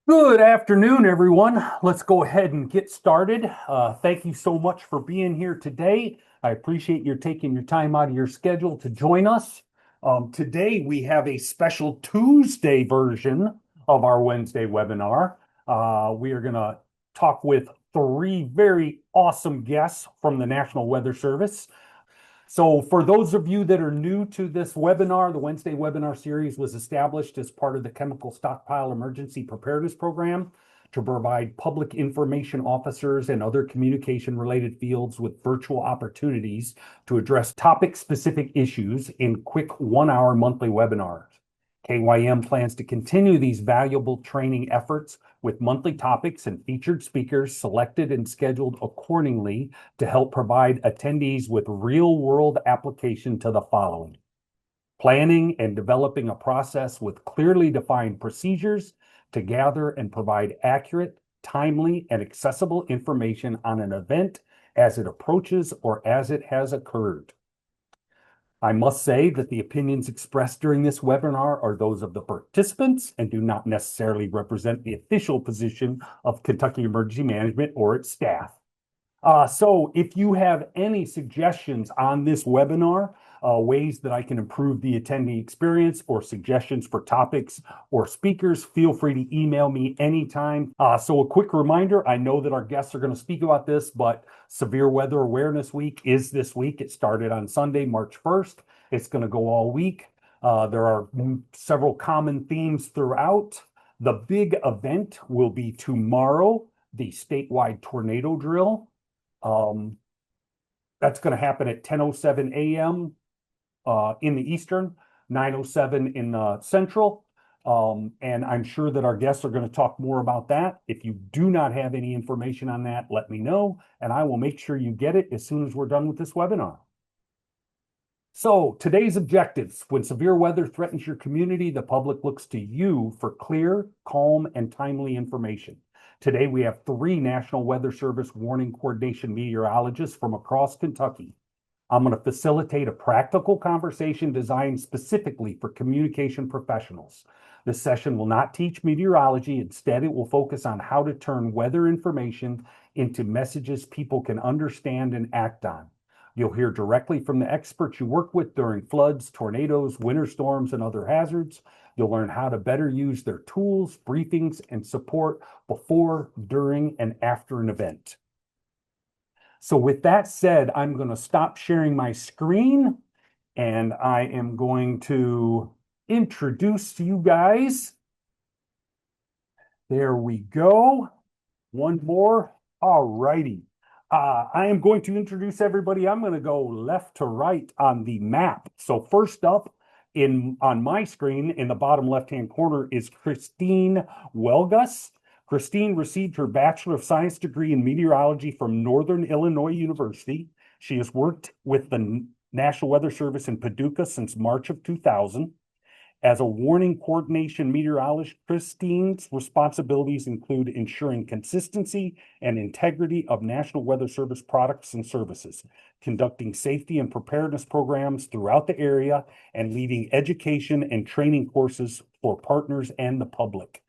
Good afternoon, everyone. Let's go ahead and get started. Thank you so much for being here today. I appreciate your taking your time out of your schedule to join us. Today, we have a special Tuesday version of our Wednesday webinar. We are going to talk with three very awesome guests from the National Weather Service. So for those of you that are new to this webinar, the Wednesday webinar series was established as part of the Chemical Stockpile Emergency Preparedness Program to provide public information officers and other communication-related fields with virtual opportunities to address topic-specific issues in quick one-hour monthly webinars. KYM plans to continue these valuable training efforts with monthly topics and featured speakers selected and scheduled accordingly to help provide attendees with real-world application to the following: planning and developing a process with clearly defined procedures to gather and provide accurate, timely, and accessible information on an event as it approaches or as it has occurred. I must say that the opinions expressed during this webinar are those of the participants and do not necessarily represent the official position of Kentucky Emergency Management or its staff. So if you have any suggestions on this webinar, ways that I can improve the attendee experience or suggestions for topics or speakers, feel free to email me anytime. So a quick reminder, I know that our guests are going to speak about this, but Severe Weather Awareness Week is this week. It started on Sunday, March 1st. It's going to go all week. There are several common themes throughout. The big event will be tomorrow, the statewide tornado drill. That's going to happen at 10:07 a.m. In the Eastern, 9:07 in the Central. And I'm sure that our guests are going to talk more about that. If you do not have any information on that, let me know, and I will make sure you get it as soon as we're done with this webinar. So today's objectives: when severe weather threatens your community, the public looks to you for clear, calm, and timely information. Today, we have three National Weather Service warning coordination meteorologists from across Kentucky. I'm going to facilitate a practical conversation designed specifically for communication professionals. This session will not teach meteorology. Instead, it will focus on how to turn weather information into messages people can understand and act on. You'll hear directly from the experts you work with during floods, tornadoes, winter storms, and other hazards. You'll learn how to better use their tools, briefings, and support before, during, and after an event. So with that said, I'm going to stop sharing my screen, and I am going to introduce to you guys. There we go. One more. All righty. I am going to introduce everybody. I'm going to go left to right on the map. So first up on my screen in the bottom left-hand corner is Christine Welgus. Christine received her Bachelor of Science degree in meteorology from Northern Illinois University. She has worked with the National Weather Service in Paducah since March of 2000. As a warning coordination meteorologist, Christine's responsibilities include ensuring consistency and integrity of National Weather Service products and services, conducting safety and preparedness programs throughout the area, and leading education and training courses for partners and the public.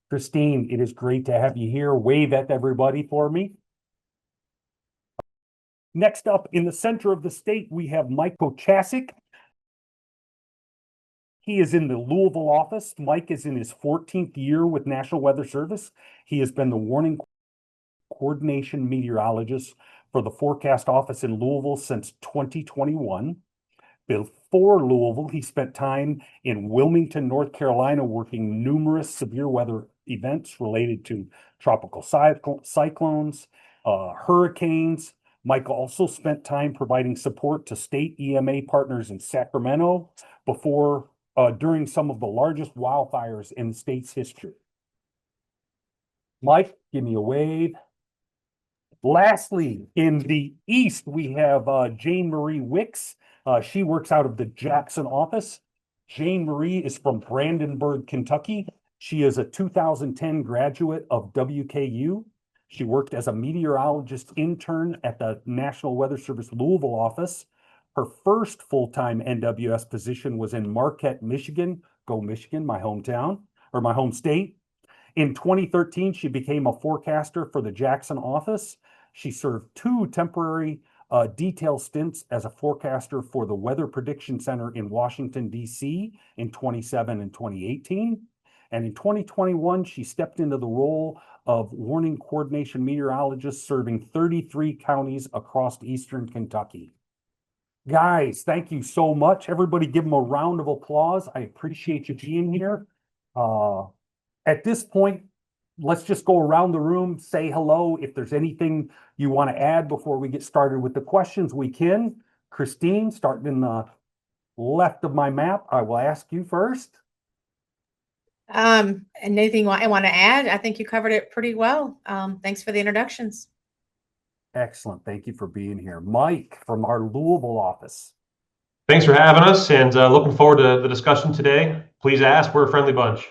Christine, it is great to have you here. Wave at everybody for me. Next up, in the center of the state, we have Mike Kochasik. He is in the Louisville office. Mike is in his 14th year with National Weather Service. He has been the warning coordination meteorologist for the forecast office in Louisville since 2021. Before Louisville, he spent time in Wilmington, North Carolina, working numerous severe weather events related to tropical cyclones, hurricanes. Mike also spent time providing support to state EMA partners in Sacramento during some of the largest wildfires in the state's history. Mike, give me a wave. Lastly, in the east, we have Jane Marie Wicks. She works out of the Jackson office. Jane Marie is from Brandenburg, Kentucky. She is a 2010 graduate of WKU. She worked as a meteorologist intern at the National Weather Service Louisville office. Her first full-time NWS position was in Marquette, Michigan. Go Michigan, my hometown, or my home state. In 2013, she became a forecaster for the Jackson office. She served two temporary detail stints as a forecaster for the Weather Prediction Center in Washington, D.C. in 2017 and 2018. And in 2021, she stepped into the role of warning coordination meteorologist serving 33 counties across eastern Kentucky. Guys, thank you so much. Everybody give them a round of applause. I appreciate you being here. At this point, let's just go around the room, say hello. If there's anything you want to add before we get started with the questions, we can. Christine, starting in the left of my map, I will ask you first. And anything I want to add? I think you covered it pretty well. Thanks for the introductions. Excellent. Thank you for being here. Mike from our Louisville office. Thanks for having us, and looking forward to the discussion today. Please ask. We're a friendly bunch.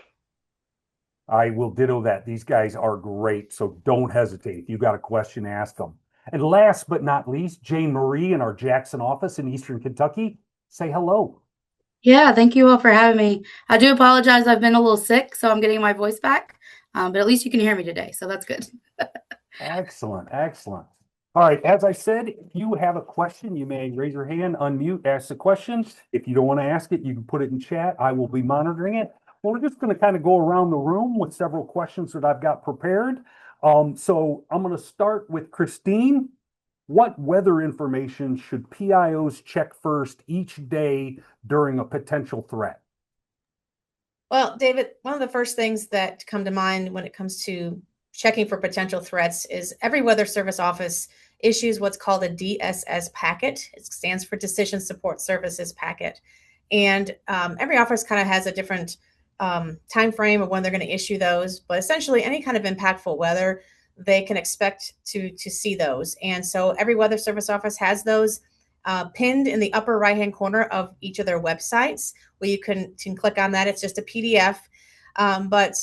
I will ditto that. These guys are great, so don't hesitate. If you got a question, ask them. And last but not least, Jane Marie in our Jackson office in Eastern Kentucky. Say hello. Yeah, thank you all for having me. I do apologize. I've been a little sick, so I'm getting my voice back. But at least you can hear me today, so that's good. Excellent, excellent. All right, as I said, if you have a question, you may raise your hand, unmute, ask the question. If you don't want to ask it, you can put it in chat. I will be monitoring it. Well, we're just going to kind of go around the room with several questions that I've got prepared. So I'm going to start with Christine. What weather information should PIOs check first each day during a potential threat? Well, David, one of the first things that come to mind when it comes to checking for potential threats is every Weather Service office issues what's called a DSS packet. It stands for Decision Support Services packet. And every office kind of has a different time frame of when they're going to issue those. But essentially, any kind of impactful weather, they can expect to see those. And so every Weather Service office has those pinned in the upper right-hand corner of each of their websites, where you can click on that. It's just a PDF. But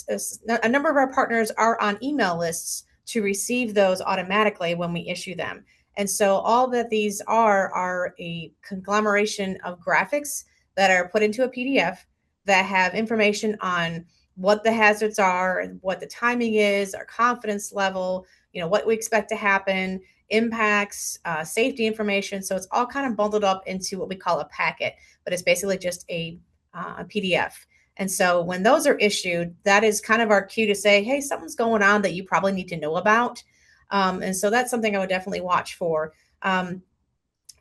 a number of our partners are on email lists to receive those automatically when we issue them. And so all that these are a conglomeration of graphics that are put into a PDF that have information on what the hazards are, what the timing is, our confidence level, what we expect to happen, impacts, safety information. So it's all kind of bundled up into what we call a packet, but it's basically just a PDF. And so when those are issued, that is kind of our cue to say, hey, something's going on that you probably need to know about. And so that's something I would definitely watch for.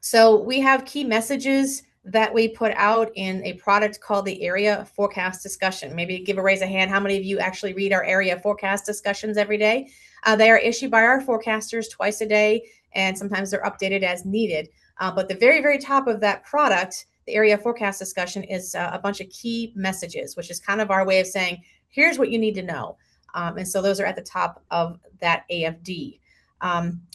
So we have key messages that we put out in a product called the Area Forecast Discussion. Maybe give a raise of hand. How many of you actually read our area forecast discussions every day? They are issued by our forecasters twice a day, and sometimes they're updated as needed. But the very, very top of that product, the Area Forecast Discussion, is a bunch of key messages, which is kind of our way of saying, here's what you need to know. And so those are at the top of that AFD.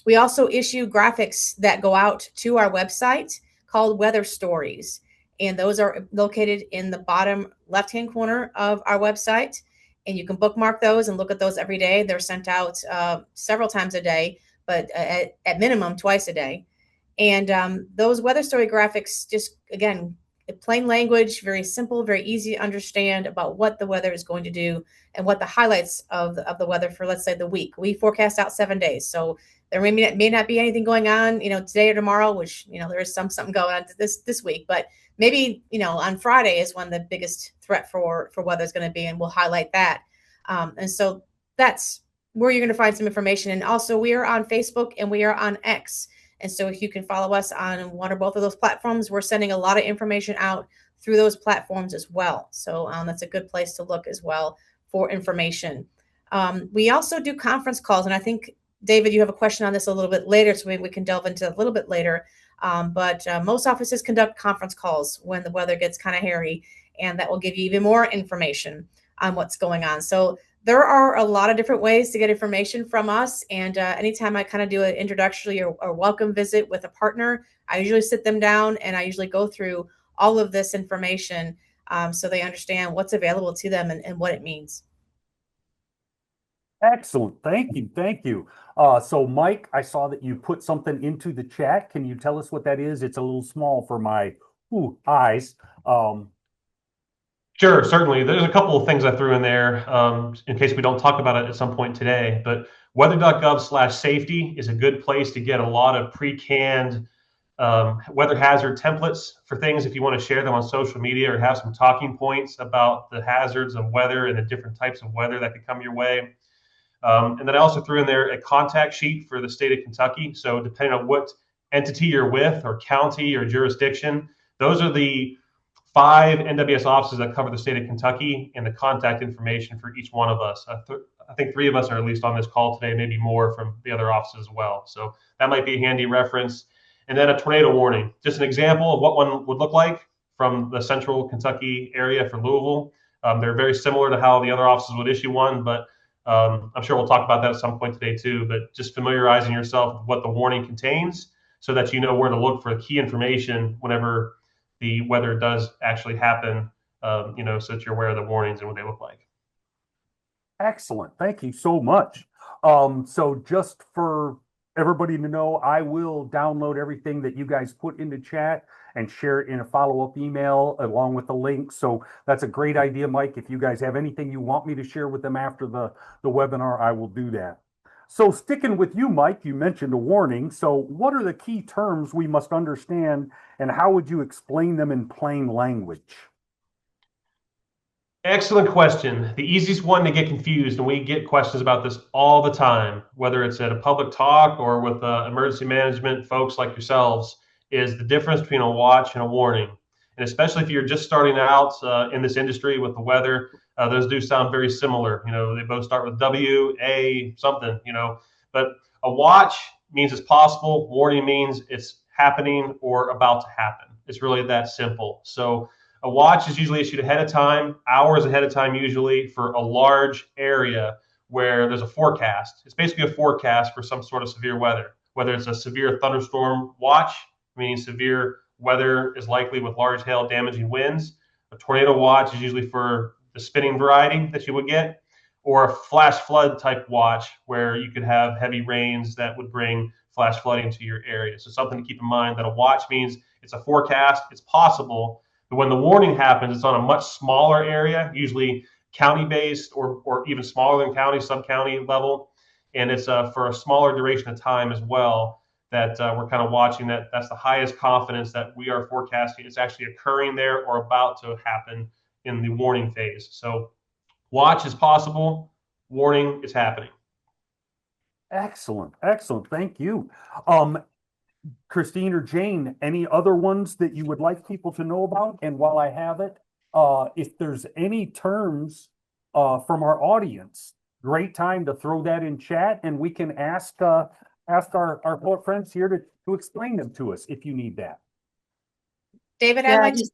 We also issue graphics that go out to our website called Weather Stories. And those are located in the bottom left-hand corner of our website. And you can bookmark those and look at those every day. They're sent out several times a day, but at minimum twice a day. And those weather story graphics, just again, plain language, very simple, very easy to understand about what the weather is going to do and what the highlights of the weather for, let's say, the week. We forecast out 7 days. So there may not be anything going on, today or tomorrow, which, there is something going on this week, but maybe, on Friday is when the biggest threat for weather is going to be, and we'll highlight that. And so that's where you're going to find some information. And also we are on Facebook and we are on X. And so if you can follow us on one or both of those platforms, we're sending a lot of information out through those platforms as well. So that's a good place to look as well for information. We also do conference calls. And I think, David, you have a question on this a little bit later, so maybe we can delve into it a little bit later. But most offices conduct conference calls when the weather gets kind of hairy, and that will give you even more information on what's going on. So there are a lot of different ways to get information from us. And anytime I kind of do an introductory or welcome visit with a partner, I usually sit them down and I usually go through all of this information so they understand what's available to them and what it means. Excellent. Thank you. Thank you. So Mike, I saw that you put something into the chat. Can you tell us what that is? It's a little small for my eyes. Sure, certainly. There's a couple of things I threw in there in case we don't talk about it at some point today. But weather.gov/safety is a good place to get a lot of pre-canned weather hazard templates for things if you want to share them on social media or have some talking points about the hazards of weather and the different types of weather that could come your way. And then I also threw in there a contact sheet for the state of Kentucky. So depending on what entity you're with or county or jurisdiction, those are the 5 NWS offices that cover the state of Kentucky and the contact information for each one of us. I think 3 of us are at least on this call today, maybe more from the other offices as well. So that might be a handy reference. And then a tornado warning, just an example of what one would look like from the central Kentucky area for Louisville. They're very similar to how the other offices would issue one, but I'm sure we'll talk about that at some point today too. But just familiarizing yourself with what the warning contains so that you know where to look for the key information whenever the weather does actually happen, so that you're aware of the warnings and what they look like. Excellent. Thank you so much. So just for everybody to know, I will download everything that you guys put into chat and share it in a follow-up email along with the link. So that's a great idea, Mike. If you guys have anything you want me to share with them after the webinar, I will do that. So sticking with you, Mike, you mentioned a warning. So what are the key terms we must understand and how would you explain them in plain language? Excellent question. The easiest one to get confused, and we get questions about this all the time, whether it's at a public talk or with emergency management folks like yourselves, is the difference between a watch and a warning. And especially if you're just starting out in this industry with the weather, those do sound very similar. They both start with W, A, something, but a watch means it's possible. Warning means it's happening or about to happen. It's really that simple. So a watch is usually issued ahead of time, hours ahead of time usually, for a large area where there's a forecast. It's basically a forecast for some sort of severe weather, whether it's a severe thunderstorm watch, meaning severe weather is likely with large hail damaging winds. A tornado watch is usually for the spinning variety that you would get, or a flash flood type watch where you could have heavy rains that would bring flash flooding to your area. So something to keep in mind that a watch means it's a forecast, it's possible. But when the warning happens, it's on a much smaller area, usually county-based or even smaller than county, sub-county level. And it's for a smaller duration of time as well that we're kind of watching that. That's the highest confidence that we are forecasting it's actually occurring there or about to happen in the warning phase. So watch is possible, warning is happening. Excellent. Excellent. Thank you. Christine or Jane, any other ones that you would like people to know about? And while I have it, if there's any terms from our audience, great time to throw that in chat and we can ask our friends here to explain them to us if you need that. David, I'd like to.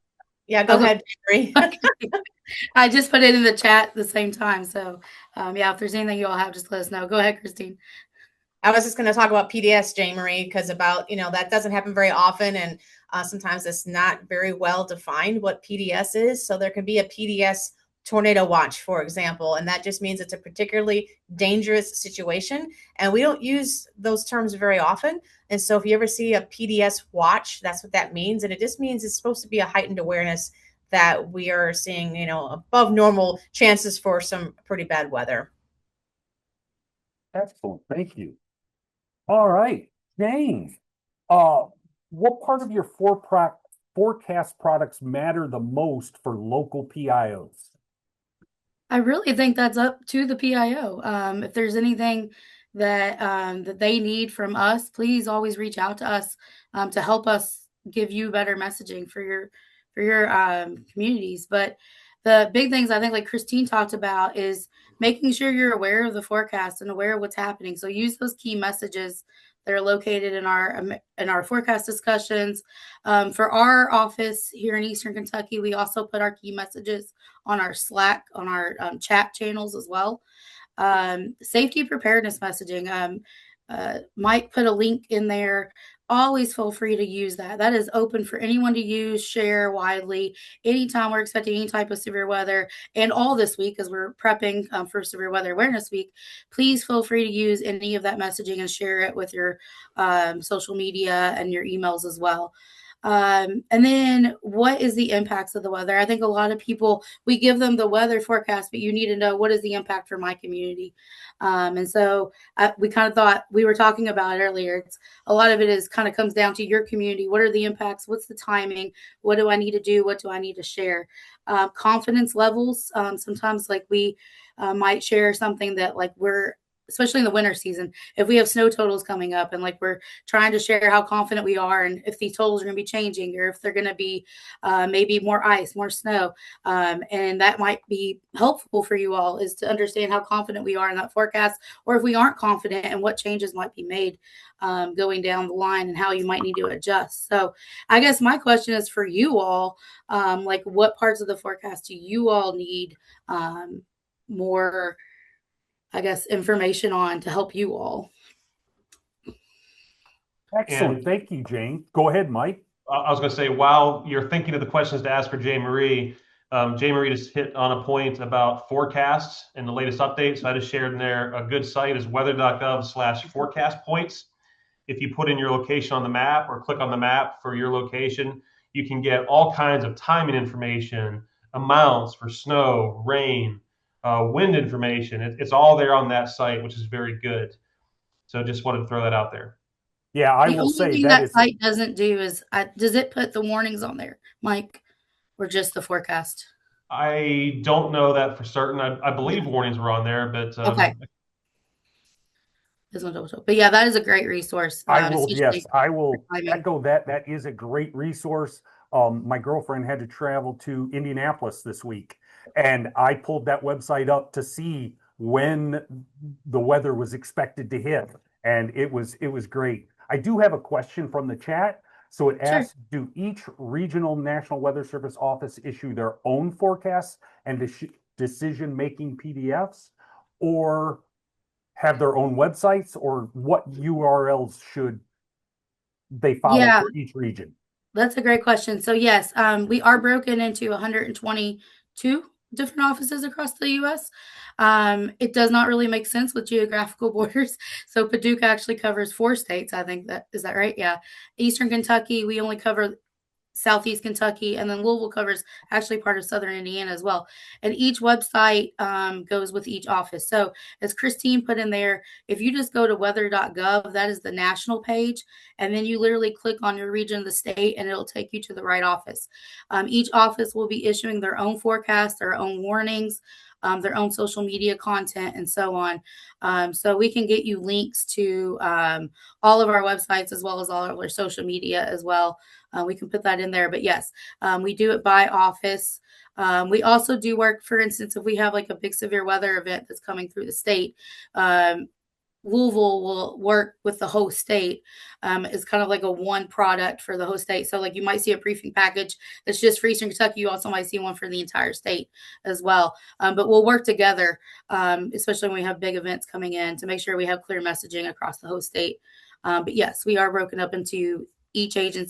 Yeah, go ahead, Mary. I just put it in the chat at the same time. So, if there's anything you all have, just let us know. Go ahead, Christine. I was just going to talk about PDS, Jane Marie, because that doesn't happen very often. And sometimes it's not very well defined what PDS is. So there can be a PDS tornado watch, for example, and that just means it's a particularly dangerous situation. And we don't use those terms very often. And so if you ever see a PDS watch, that's what that means. And it just means it's supposed to be a heightened awareness that we are seeing, above normal chances for some pretty bad weather. Excellent. Thank you. All right, Jane, what part of your forecast products matter the most for local PIOs? I really think that's up to the PIO. If there's anything that that they need from us, please always reach out to us to help us give you better messaging for your communities. But the big things I think, like Christine talked about, is making sure you're aware of the forecast and aware of what's happening. So use those key messages that are located in our forecast discussions. For our office here in Eastern Kentucky, we also put our key messages on our Slack, on our chat channels as well. Safety preparedness messaging. Mike put a link in there. Always feel free to use that. That is open for anyone to use, share widely. Anytime we're expecting any type of severe weather, and all this week as we're prepping for Severe Weather Awareness Week, please feel free to use any of that messaging and share it with your social media and your emails as well. And then what is the impacts of the weather? I think a lot of people, we give them the weather forecast, but you need to know what is the impact for my community. And so we kind of thought, we were talking about it earlier. A lot of it is kind of comes down to your community. What are the impacts? What's the timing? What do I need to do? What do I need to share? Confidence levels. Sometimes like we might share something that like we're, especially in the winter season, if we have snow totals coming up and like we're trying to share how confident we are and if these totals are going to be changing or if they're going to be maybe more ice, more snow. And that might be helpful for you all, is to understand how confident we are in that forecast, or if we aren't confident and what changes might be made going down the line and how you might need to adjust. So I guess my question is for you all, like what parts of the forecast do you all need more, I guess, information on to help you all? Excellent. And Thank you, Jane. Go ahead, Mike. I was going to say, while you're thinking of the questions to ask for Jane Marie just hit on a point about forecasts and the latest updates. So I just shared in there a good site is weather.gov/forecast points. If you put in your location on the map or click on the map for your location, you can get all kinds of timing information, amounts for snow, rain, wind information. It's all there on that site, which is very good. So just wanted to throw that out there. Yeah, I The will only say thing that that is, site doesn't do is, does it put the warnings on there, Mike, or just the forecast? I don't know that for certain. I believe warnings were on there, but Okay. But yeah, that is a great resource. I will timing. echo that. That is a great resource. My girlfriend had to travel to Indianapolis this week, and I pulled that website up to see when the weather was expected to hit, and it was great. I do have a question from the chat. So it Sure. asks, do each regional National Weather Service office issue their own forecasts and decision-making PDFs, or have their own websites, or what URLs should they follow Yeah, for each region? that's a great question. So yes, we are broken into 122 different offices across the U.S. It does not really make sense with geographical borders. So Paducah actually covers 4 states. I think is that right? Yeah. Eastern Kentucky, we only cover Southeast Kentucky, and then Louisville covers actually part of Southern Indiana as well. And each website goes with each office. So as Christine put in there, if you just go to weather.gov, that is the national page, and then you literally click on your region of the state, and it'll take you to the right office. Each office will be issuing their own forecast, their own warnings, their own social media content, and so on. So we can get you links to all of our websites as well as all of our social media as well. We can put that in there. But yes, we do it by office. We also do work, for instance, if we have like a big severe weather event that's coming through the state, Louisville will work with the host state. It's kind of like a one product for the host state. So like you might see a briefing package that's just for Eastern Kentucky. You also might see one for the entire state as well. But we'll work together, especially when we have big events coming in, to make sure we have clear messaging across the host state. But yes, we are broken up into each weather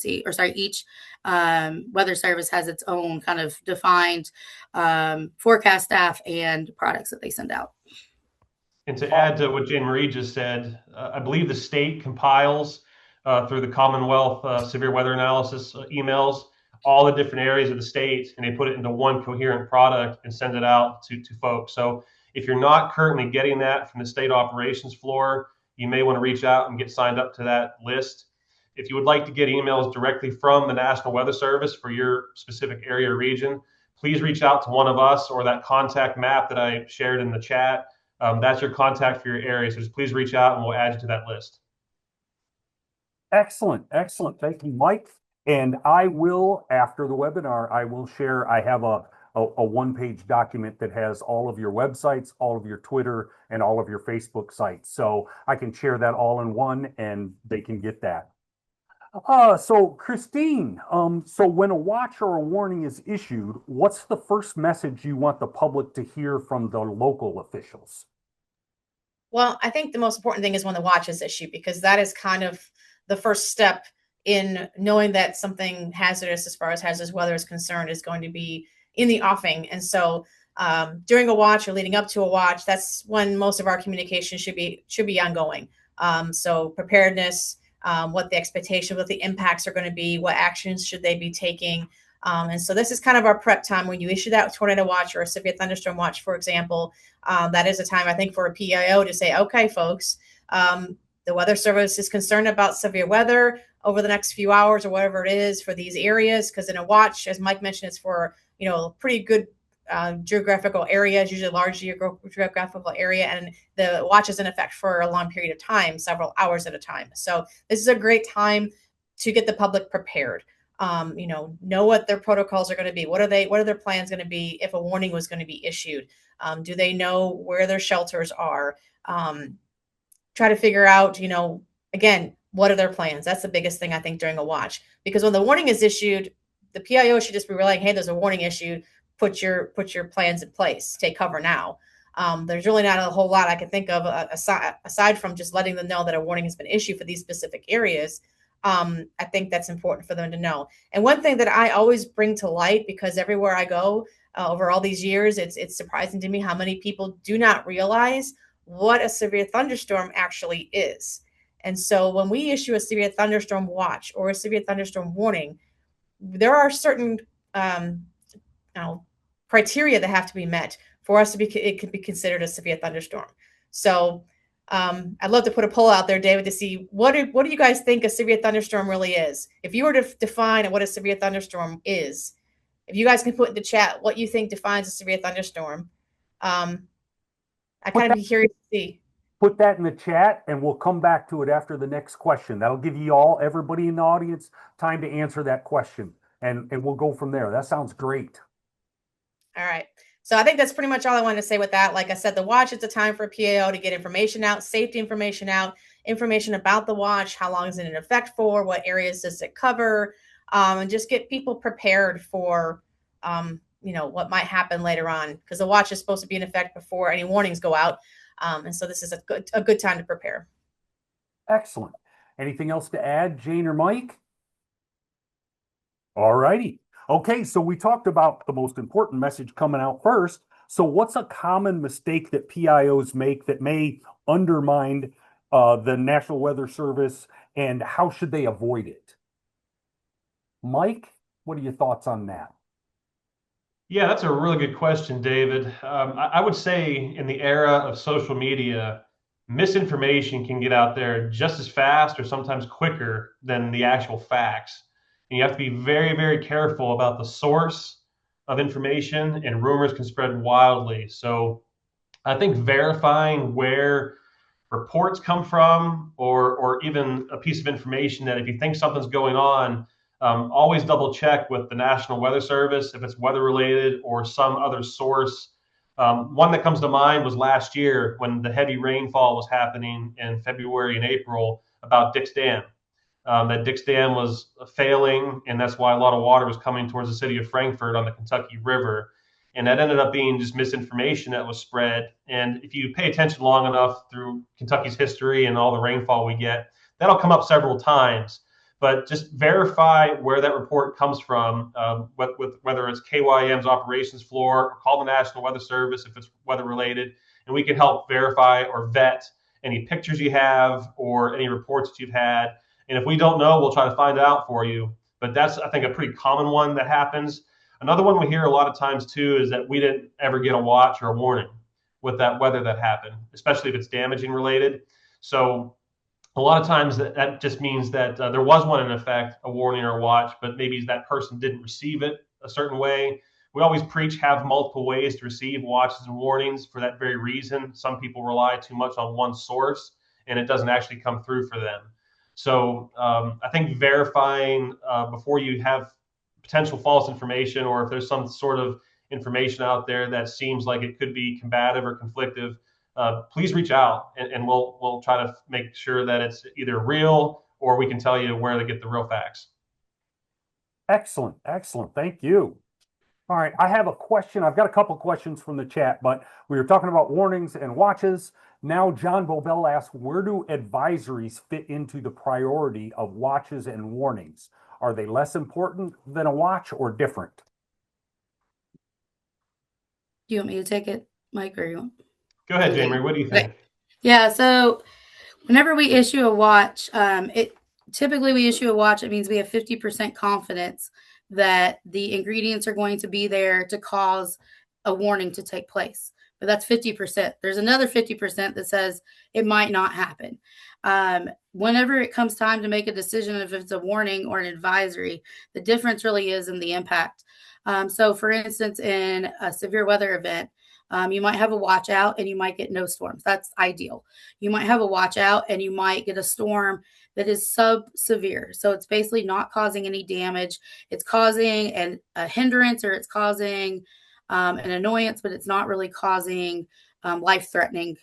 service has its own kind of defined forecast staff and products that they send out. And to add to what Jane Marie just said, I believe the state compiles through the Commonwealth Severe Weather Analysis emails all the different areas of the state, and they put it into one coherent product and send it out to folks. So if you're not currently getting that from the state operations floor, you may want to reach out and get signed up to that list. If you would like to get emails directly from the National Weather Service for your specific area or region, please reach out to one of us or that contact map that I shared in the chat. That's your contact for your area. So just please reach out and we'll add you to that list. Excellent. Excellent. Thank you, Mike. And I will, after the webinar, I will share, I have a one-page document that has all of your websites, all of your Twitter, and all of your Facebook sites. So I can share that all in one and they can get that. So Christine, so when a watch or a warning is issued, what's the first message you want the public to hear from the local officials? Well, I think the most important thing is when the watch is issued, because that is kind of the first step in knowing that something hazardous, as far as hazardous weather is concerned, is going to be in the offing. And so during a watch or leading up to a watch, that's when most of our communication should be ongoing. So preparedness, what the expectation, what the impacts are going to be, what actions should they be taking. And so this is kind of our prep time when you issue that tornado watch or a severe thunderstorm watch, for example. That is a time, I think, for a PIO to say, okay, folks, the Weather Service is concerned about severe weather over the next few hours or whatever it is for these areas. Because in a watch, as Mike mentioned, it's for, pretty good geographical areas, usually a large geographical area, and the watch is in effect for a long period of time, several hours at a time. So this is a great time to get the public prepared. Know what their protocols are going to be. What are their plans going to be if a warning was going to be issued? Do they know where their shelters are? Try to figure out, again, what are their plans? That's the biggest thing I think during a watch, because when the warning is issued, the PIO should just be relaying, hey, there's a warning issued. Put your plans in place. Take cover now. There's really not a whole lot I can think of aside from just letting them know that a warning has been issued for these specific areas. I think that's important for them to know. And one thing that I always bring to light, because everywhere I go over all these years, it's surprising to me how many people do not realize what a severe thunderstorm actually is. And so when we issue a severe thunderstorm watch or a severe thunderstorm warning, there are certain criteria that have to be met for us to it can be considered a severe thunderstorm. So I'd love to put a poll out there, David, to see what do you guys think a severe thunderstorm really is? If you were to define what a severe thunderstorm is, if you guys can put in the chat what you think defines a severe thunderstorm, I kind of be curious to see. Put that in the chat and we'll come back to it after the next question. That'll give you all, everybody in the audience, time to answer that question. And we'll go from there. That sounds great. All right. So I think that's pretty much all I wanted to say with that. Like I said, the watch is a time for a PIO to get information out, safety information out, information about the watch, how long is it in effect for, what areas does it cover, and just get people prepared for, what might happen later on, because the watch is supposed to be in effect before any warnings go out. And so this is a good time to prepare. Excellent. Anything else to add, Jane or Mike? All righty. Okay, so we talked about the most important message coming out first. So what's a common mistake that PIOs make that may undermine the National Weather Service, and how should they avoid it? Mike, what are your thoughts on that? Yeah, that's a really good question, David. I would say in the era of social media, misinformation can get out there just as fast or sometimes quicker than the actual facts. And you have to be very, very careful about the source of information, and rumors can spread wildly. So I think verifying where reports come from, or even a piece of information, that if you think something's going on, always double check with the National Weather Service if it's weather related or some other source. One that comes to mind was last year when the heavy rainfall was happening in February and April about Dick's Dam. That Dick's Dam was failing, and that's why a lot of water was coming towards the city of Frankfort on the Kentucky River. And that ended up being just misinformation that was spread. And if you pay attention long enough through Kentucky's history and all the rainfall we get, that'll come up several times. But just verify where that report comes from, whether it's KYM's operations floor, or call the National Weather Service if it's weather related, and we can help verify or vet any pictures you have or any reports that you've had. And if we don't know, we'll try to find out for you. But that's, I think, a pretty common one that happens. Another one we hear a lot of times too is that we didn't ever get a watch or a warning with that weather that happened, especially if it's damaging related. So a lot of times that just means that there was one in effect, a warning or a watch, but maybe that person didn't receive it a certain way. We always preach have multiple ways to receive watches and warnings for that very reason. Some people rely too much on one source and it doesn't actually come through for them. So I think verifying before you have potential false information, or if there's some sort of information out there that seems like it could be combative or conflictive, please reach out and we'll try to make sure that it's either real or we can tell you where to get the real facts. Excellent. Excellent. Thank you. All right. I have a question. I've got a couple questions from the chat, but we were talking about warnings and watches. Now, John Bobel asks, where do advisories fit into the priority of watches and warnings? Are they less important than a watch or different? Do you want me to take it, Mike, or you want? Go ahead, Jamie. What do you think? Yeah, so whenever we issue a watch, it typically we issue a watch. It means we have 50% confidence that the ingredients are going to be there to cause a warning to take place. But that's 50%. There's another 50% that says it might not happen. Whenever it comes time to make a decision if it's a warning or an advisory, the difference really is in the impact. So for instance, in a severe weather event, you might have a watch out and you might get no storms. That's ideal. You might have a watch out and you might get a storm that is sub-severe. So it's basically not causing any damage. It's causing a hindrance, or it's causing an annoyance, but it's not really causing life-threatening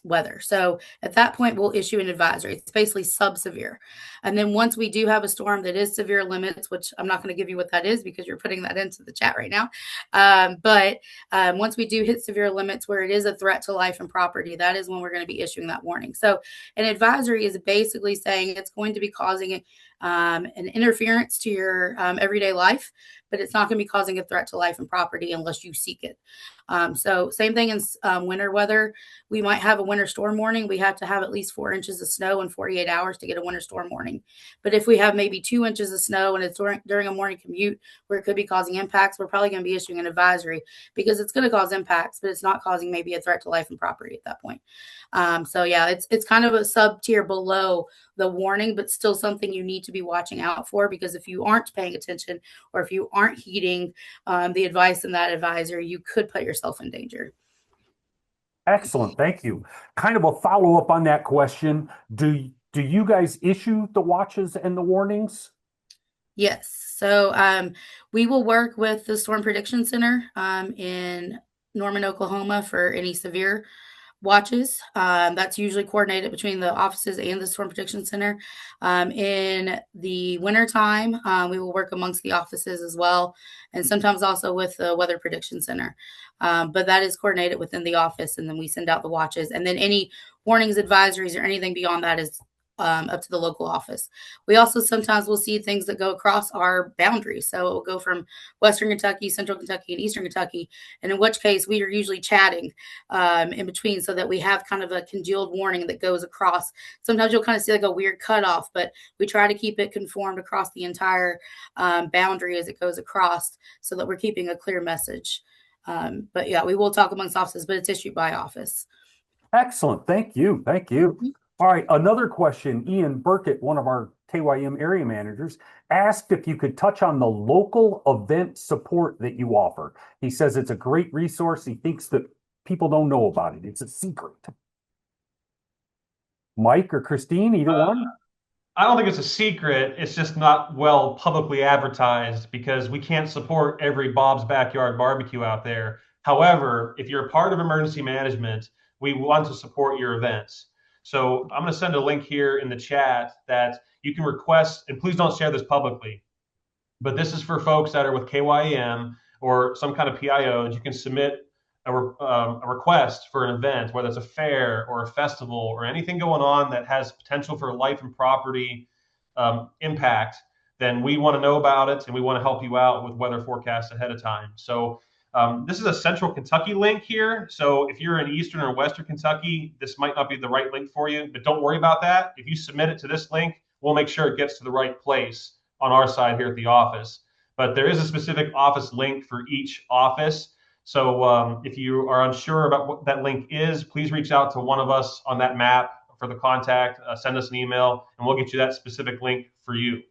weather. So at that point, we'll issue an advisory. It's basically sub-severe. And then once we do have a storm that is severe limits, which I'm not going to give you what that is because you're putting that into the chat right now. But once we do hit severe limits where it is a threat to life and property, that is when we're going to be issuing that warning. So an advisory is basically saying it's going to be causing an interference to your everyday life, but it's not going to be causing a threat to life and property unless you seek it. So same thing in winter weather. We might have a winter storm warning. We have to have at least 4 inches of snow in 48 hours to get a winter storm warning. But if we have maybe 2 inches of snow and it's during a morning commute where it could be causing impacts, we're probably going to be issuing an advisory because it's going to cause impacts, but it's not causing maybe a threat to life and property at that point. So yeah, it's kind of a sub tier below the warning, but still something you need to be watching out for, because if you aren't paying attention or if you aren't heeding the advice in that advisory, you could put yourself in danger. Excellent. Thank you. Kind of a follow-up on that question. Do you guys issue the watches and the warnings? Yes. So we will work with the Storm Prediction Center in Norman, Oklahoma for any severe watches. That's usually coordinated between the offices and the Storm Prediction Center. In the wintertime, we will work amongst the offices as well, and sometimes also with the Weather Prediction Center. But that is coordinated within the office, and then we send out the watches. And then any warnings, advisories, or anything beyond that is up to the local office. We also sometimes will see things that go across our boundaries. So it will go from Western Kentucky, Central Kentucky, and Eastern Kentucky, and in which case we are usually chatting in between so that we have kind of a congealed warning that goes across. Sometimes you'll kind of see like a weird cutoff, but we try to keep it conformed across the entire boundary as it goes across so that we're keeping a clear message. But yeah, we will talk amongst offices, but it's issued by office. Excellent. Thank you. Thank you. All right, another question. Ian Burkett, one of our KYM area managers, asked if you could touch on the local event support that you offer. He says it's a great resource. He thinks that people don't know about it. It's a secret. Mike or Christine, either one? I don't think it's a secret. It's just not well publicly advertised because we can't support every Bob's Backyard Barbecue out there. However, if you're a part of emergency management, we want to support your events. So I'm going to send a link here in the chat that you can request, and please don't share this publicly, but this is for folks that are with KYM or some kind of PIOs. You can submit a request for an event, whether it's a fair or a festival or anything going on that has potential for life and property impact, then we want to know about it and we want to help you out with weather forecasts ahead of time. So this is a Central Kentucky link here. So if you're in Eastern or Western Kentucky, this might not be the right link for you, but don't worry about that. If you submit it to this link, we'll make sure it gets to the right place on our side here at the office. But there is a specific office link for each office. So if you are unsure about what that link is, please reach out to one of us on that map for the contact, send us an email, and we'll get you that specific link for you.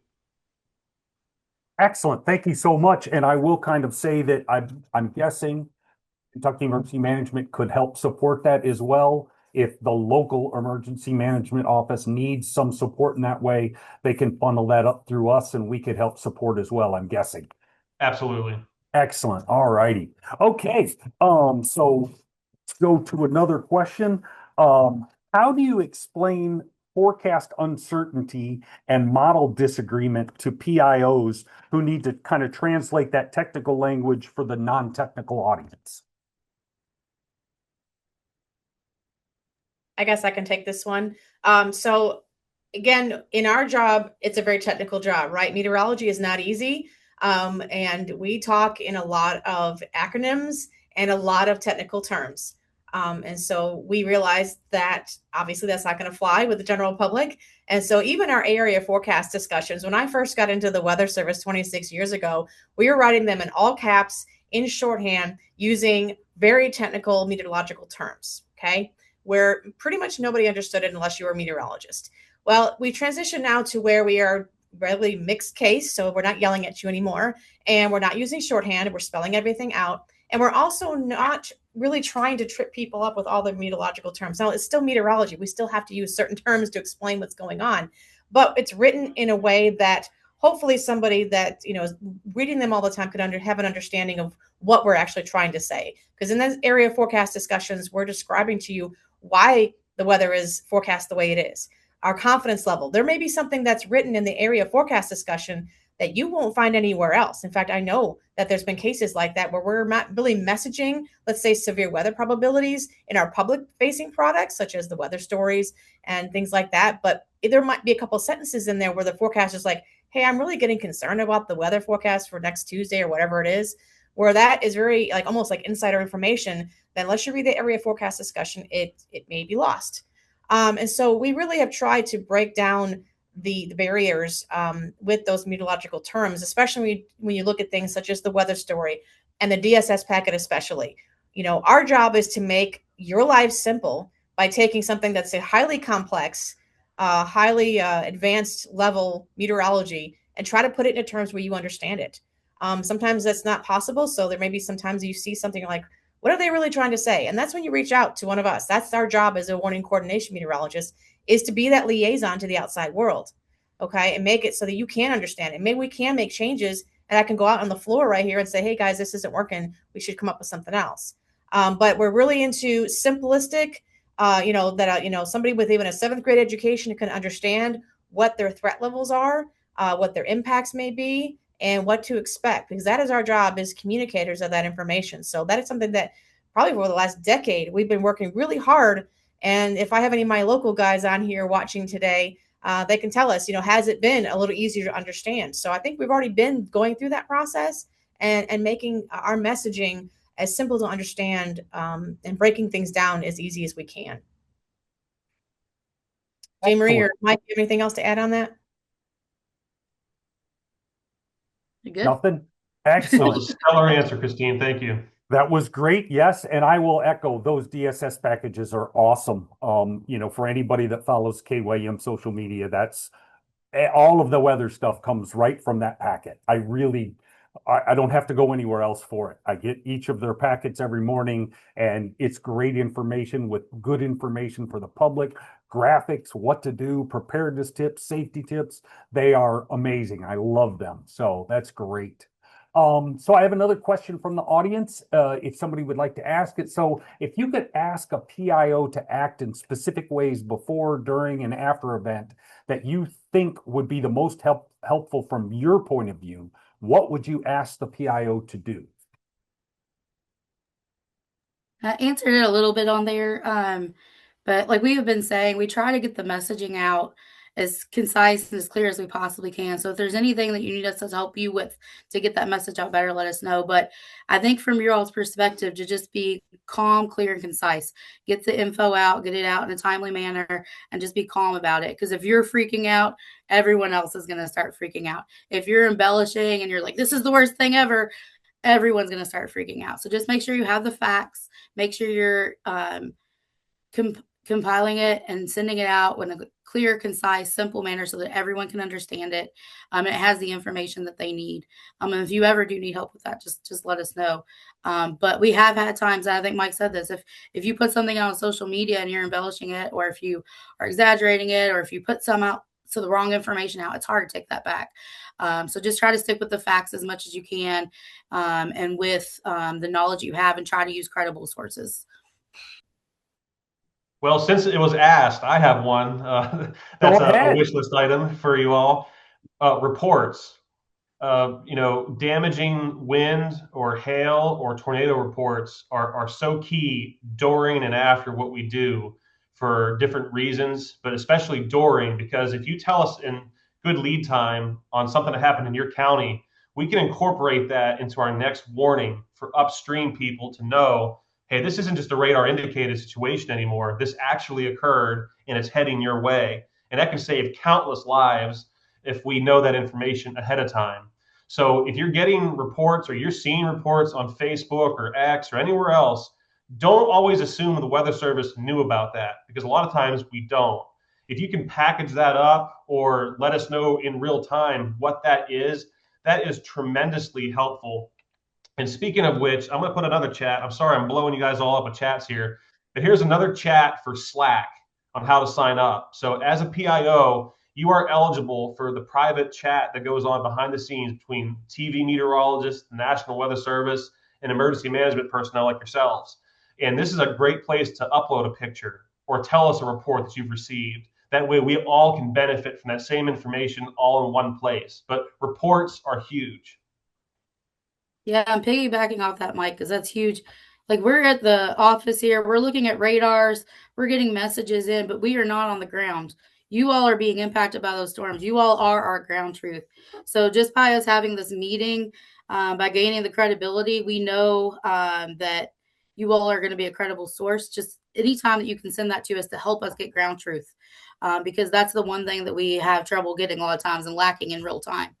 Excellent. Thank you so much. And I will kind of say that I'm guessing Kentucky Emergency Management could help support that as well. If the local emergency management office needs some support in that way, they can funnel that up through us and we could help support as well, I'm guessing. Absolutely. Excellent. All righty. Okay. So let's go to another question. How do you explain forecast uncertainty and model disagreement to PIOs who need to kind of translate that technical language for the non-technical audience? I guess I can take this one. So again, in our job, it's a very technical job, right? Meteorology is not easy. And we talk in a lot of acronyms and a lot of technical terms. And so we realized that obviously that's not going to fly with the general public. And so even our area forecast discussions, when I first got into the Weather Service 26 years ago, we were writing them in all caps in shorthand using very technical meteorological terms, okay, where pretty much nobody understood it unless you were a meteorologist. Well, we transitioned now to where we are really mixed case. So we're not yelling at you anymore, and we're not using shorthand. We're spelling everything out. And we're also not really trying to trip people up with all the meteorological terms. Now, it's still meteorology. We still have to use certain terms to explain what's going on, but it's written in a way that hopefully somebody that is reading them all the time could have an understanding of what we're actually trying to say. Because in those area forecast discussions, we're describing to you why the weather is forecast the way it is, our confidence level. There may be something that's written in the area forecast discussion that you won't find anywhere else. In fact, I know that there's been cases like that where we're not really messaging, let's say, severe weather probabilities in our public facing products, such as the weather stories and things like that. But there might be a couple sentences in there where the forecast is like, hey, I'm really getting concerned about the weather forecast for next Tuesday or whatever it is, where that is very like almost like insider information. Then unless you read the area forecast discussion, it may be lost. And so we really have tried to break down the barriers with those meteorological terms, especially when you look at things such as the weather story and the DSS packet, especially. Our job is to make your life simple by taking something that's a highly complex, highly advanced level meteorology and try to put it into terms where you understand it. Sometimes that's not possible. So there may be sometimes you see something like, what are they really trying to say? And that's when you reach out to one of us. That's our job as a warning coordination meteorologist, is to be that liaison to the outside world, okay, and make it so that you can understand it. Maybe we can make changes, and I can go out on the floor right here and say, hey, guys, this isn't working. We should come up with something else. But we're really into simplistic, somebody with even a 7th grade education can understand what their threat levels are, what their impacts may be, and what to expect, because that is our job as communicators of that information. So that is something that probably over the last decade, we've been working really hard. And if I have any of my local guys on here watching today, they can tell us, has it been a little easier to understand? So I think we've already been going through that process and making our messaging as simple to understand and breaking things down as easy as we can. Jane Marie or Mike, you have anything else to add on that? You good? Nothing. That Excellent. was a stellar answer, Christine. Thank you. That was great. Yes. And I will echo, those DSS packages are awesome. For anybody that follows KYM social media, that's all of the weather stuff comes right from that packet. I don't have to go anywhere else for it. I get each of their packets every morning, and it's great information with good information for the public, graphics, what to do, preparedness tips, safety tips. They are amazing. I love them. So that's great. So I have another question from the audience, if somebody would like to ask it. So if you could ask a PIO to act in specific ways before, during, and after event that you think would be the most helpful from your point of view, what would you ask the PIO to do? I answered it a little bit on there, but like we have been saying, we try to get the messaging out as concise and as clear as we possibly can. So if there's anything that you need us to help you with to get that message out better, let us know. But I think from your all's perspective, to just be calm, clear, and concise, get the info out, get it out in a timely manner, and just be calm about it. Because if you're freaking out, everyone else is going to start freaking out. If you're embellishing and you're like, this is the worst thing ever, everyone's going to start freaking out. So just make sure you have the facts, make sure you're compiling it and sending it out in a clear, concise, simple manner so that everyone can understand it. It has the information that they need. And if you ever do need help with that, just let us know. But we have had times, and I think Mike said this, if you put something on social media and you're embellishing it, or if you are exaggerating it, or if you put some out, so the wrong information out, it's hard to take that back. So just try to stick with the facts as much as you can, and with the knowledge you have, and try to use credible sources. Well, since it was asked, I have one. That's a wish list item for you all. Reports. Damaging wind or hail or tornado reports are so key during and after what we do for different reasons, but especially during, because if you tell us in good lead time on something that happened in your county, we can incorporate that into our next warning for upstream people to know hey, this isn't just a radar indicated situation anymore. This actually occurred and it's heading your way. And that can save countless lives if we know that information ahead of time. So if you're getting reports or you're seeing reports on Facebook or X or anywhere else, don't always assume the Weather Service knew about that, because a lot of times we don't. If you can package that up or let us know in real time what that is tremendously helpful. And speaking of which, I'm going to put another chat. I'm sorry, I'm blowing you guys all up with chats here, but here's another chat for Slack on how to sign up. So as a PIO, you are eligible for the private chat that goes on behind the scenes between TV meteorologists, the National Weather Service, and emergency management personnel like yourselves. And this is a great place to upload a picture or tell us a report that you've received. That way we all can benefit from that same information all in one place. But reports are huge. Yeah, I'm piggybacking off that, Mike, because that's huge. Like, we're at the office here, we're looking at radars, we're getting messages in, but we are not on the ground. You all are being impacted by those storms. You all are our ground truth. So just by us having this meeting, by gaining the credibility, we know that you all are going to be a credible source. Just anytime that you can send that to us to help us get ground truth, because that's the one thing that we have trouble getting a lot of times and lacking in real time.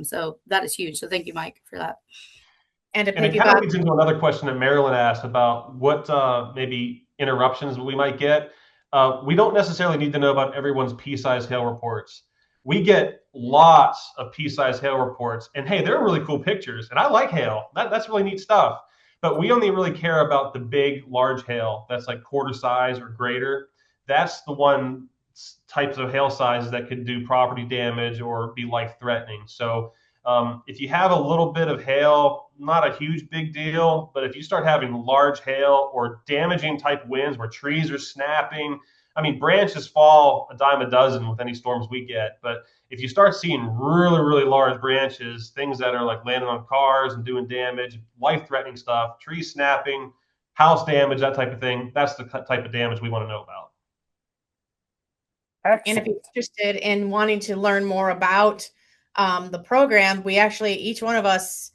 So that is huge. So thank you, Mike, for that. And to And it kind of piggyback, leads into another question that Marilyn asked about what maybe interruptions we might get. We don't necessarily need to know about everyone's pea-size hail reports. We get lots of pea-size hail reports, and hey, they're really cool pictures, and I like hail. That's really neat stuff. But we only really care about the big, large hail that's like quarter size or greater. That's the one types of hail sizes that could do property damage or be life-threatening. So if you have a little bit of hail, not a huge big deal, but if you start having large hail or damaging type winds where trees are snapping, I mean, branches fall a dime a dozen with any storms we get. But if you start seeing really, really large branches, things that are like landing on cars and doing damage, life-threatening stuff, trees snapping, house damage, that type of thing, that's the type of damage we want to know about. and if you're interested in wanting to learn more about the program, we actually, each one of us,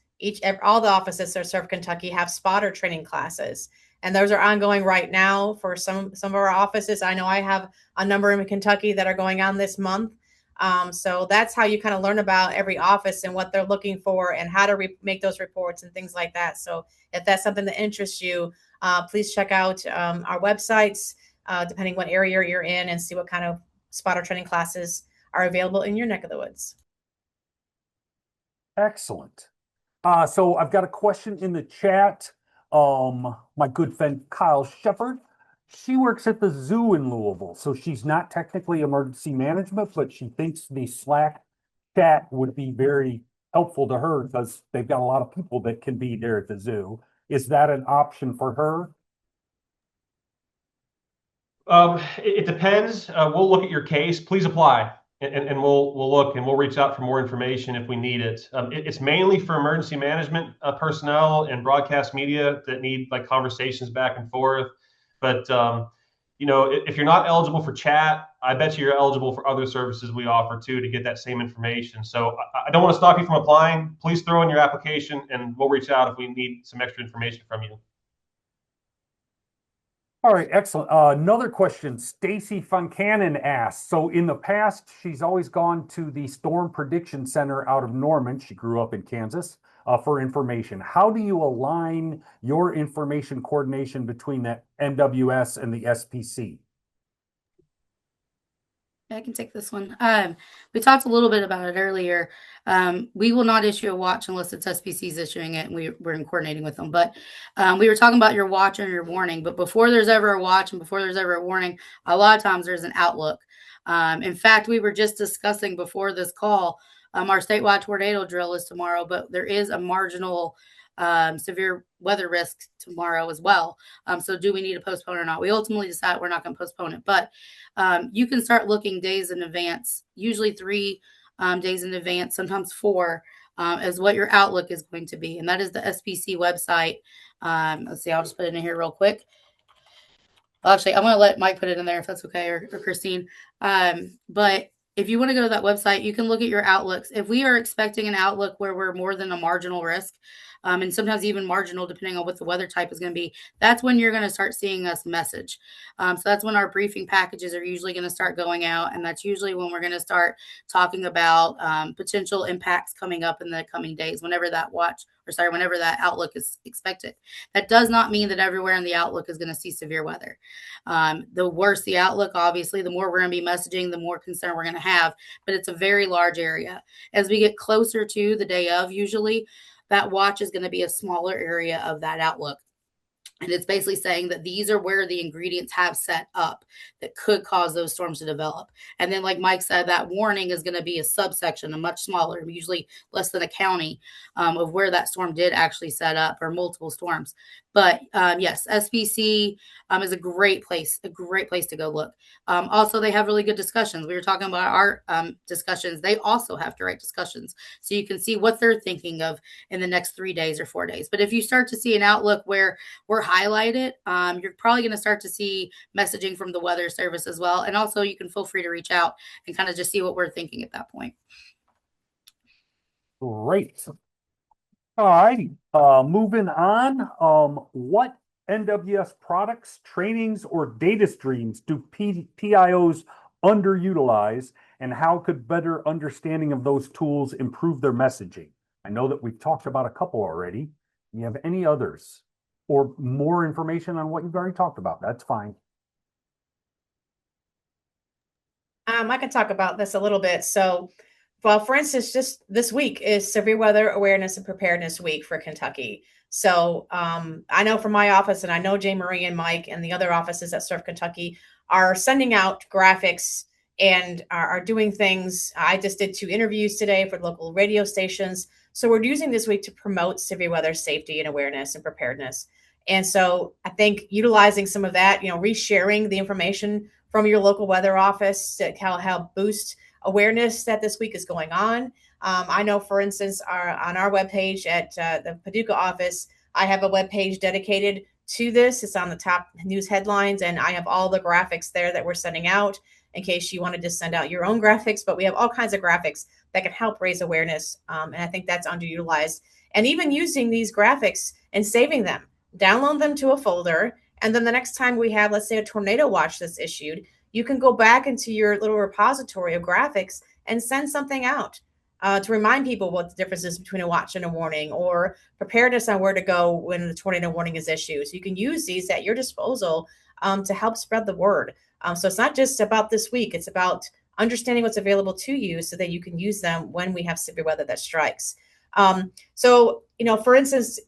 all the offices that serve Kentucky have spotter training classes. And those are ongoing right now for some of our offices. I know I have a number in Kentucky that are going on this month. So that's how you kind of learn about every office and what they're looking for and how to make those reports and things like that. So if that's something that interests you, please check out our websites, depending what area you're in, and see what kind of spotter training classes are available in your neck of the woods. Excellent. So I've got a question in the chat. My good friend Kyle Shepard, she works at the zoo in Louisville, so she's not technically emergency management, but she thinks the Slack chat would be very helpful to her because they've got a lot of people that can be there at the zoo. Is that an option for her? It depends. We'll look at your case. Please apply, and we'll look and we'll reach out for more information if we need it. It's mainly for emergency management personnel and broadcast media that need like conversations back and forth. But if you're not eligible for chat, I bet you're eligible for other services we offer too to get that same information. So I don't want to stop you from applying. Please throw in your application, and we'll reach out if we need some extra information from you. All right, excellent. Another question, Stacy Funcannon asks, so in the past, she's always gone to the Storm Prediction Center out of Norman, she grew up in Kansas, for information. How do you align your information coordination between the NWS and the SPC? I can take this one. We talked a little bit about it earlier. We will not issue a watch unless it's SPC's issuing it, and we're in coordinating with them. But we were talking about your watch and your warning. But before there's ever a watch and before there's ever a warning, a lot of times there's an outlook. In fact, we were just discussing before this call, our statewide tornado drill is tomorrow, but there is a marginal severe weather risk tomorrow as well. So do we need to postpone or not? We ultimately decide we're not going to postpone it, but you can start looking days in advance, usually 3 days in advance, sometimes 4, as what your outlook is going to be. And that is the SPC website. Let's see, I'll just put it in here real quick. Well, actually, I'm going to let Mike put it in there if that's okay, or Christine. But if you want to go to that website, you can look at your outlooks. If we are expecting an outlook where we're more than a marginal risk, and sometimes even marginal, depending on what the weather type is going to be, that's when you're going to start seeing us message. So that's when our briefing packages are usually going to start going out. And that's usually when we're going to start talking about potential impacts coming up in the coming days, whenever that outlook is expected. That does not mean that everywhere in the outlook is going to see severe weather. The worse the outlook, obviously, the more we're going to be messaging, the more concern we're going to have, but it's a very large area. As we get closer to the day of, usually that watch is going to be a smaller area of that outlook. And it's basically saying that these are where the ingredients have set up that could cause those storms to develop. And then, like Mike said, that warning is going to be a subsection, a much smaller, usually less than a county, of where that storm did actually set up, or multiple storms. But yes, SPC is a great place to go look. Also, they have really good discussions. We were talking about our discussions. They also have direct discussions. So you can see what they're thinking of in the next 3 days or 4 days. But if you start to see an outlook where we're highlighted, you're probably going to start to see messaging from the Weather Service as well. And also, you can feel free to reach out and kind of just see what we're thinking at that point. Great. All right, moving on. What NWS products, trainings, or data streams do PIOs underutilize, and how could better understanding of those tools improve their messaging? I know that we've talked about a couple already. Do you have any others or more information on what you've already talked about? That's fine. I can talk about this a little bit. So, well, for instance, just this week is Severe Weather Awareness and Preparedness Week for Kentucky. So I know from my office, and I know Jay Marie and Mike and the other offices that serve Kentucky are sending out graphics and are doing things. I just did 2 interviews today for local radio stations. So we're using this week to promote severe weather safety and awareness and preparedness. And so I think utilizing some of that, resharing the information from your local weather office to help boost awareness that this week is going on. I know, for instance, on our webpage at the Paducah office, I have a webpage dedicated to this. It's on the top news headlines, and I have all the graphics there that we're sending out in case you wanted to send out your own graphics. But we have all kinds of graphics that can help raise awareness, and I think that's underutilized. And even using these graphics and saving them, download them to a folder, and then the next time we have, let's say, a tornado watch that's issued, you can go back into your little repository of graphics and send something out to remind people what the difference is between a watch and a warning, or preparedness on where to go when the tornado warning is issued. So you can use these at your disposal to help spread the word. So it's not just about this week. It's about understanding what's available to you so that you can use them when we have severe weather that strikes. So, for instance,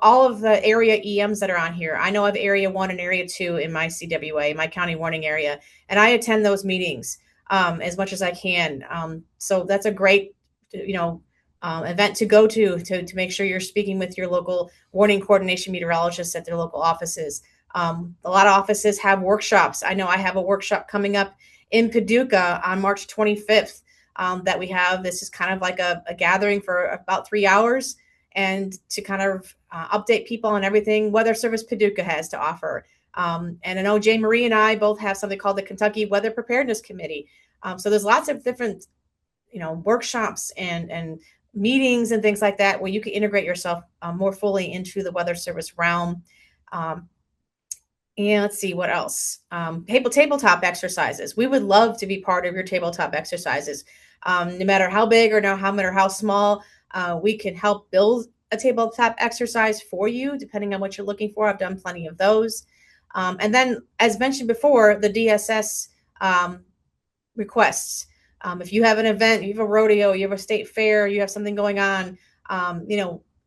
all of the area EMs that are on here, I know I have area 1 and area 2 in my CWA, my county warning area, and I attend those meetings as much as I can. So that's a great, event to go to make sure you're speaking with your local warning coordination meteorologists at their local offices. A lot of offices have workshops. I know I have a workshop coming up in Paducah on March 25th. That we have. This is kind of like a gathering for about 3 hours, and to kind of update people on everything Weather Service Paducah has to offer. And I know Jay Marie and I both have something called the Kentucky Weather Preparedness Committee. So there's lots of different, workshops and meetings and things like that where you can integrate yourself more fully into the Weather Service realm. And let's see what else. Tabletop exercises. We would love to be part of your tabletop exercises. No matter how big or no matter how small, we can help build a tabletop exercise for you, depending on what you're looking for. I've done plenty of those. And then, as mentioned before, the DSS requests. If you have an event, you have a rodeo, you have a state fair, you have something going on,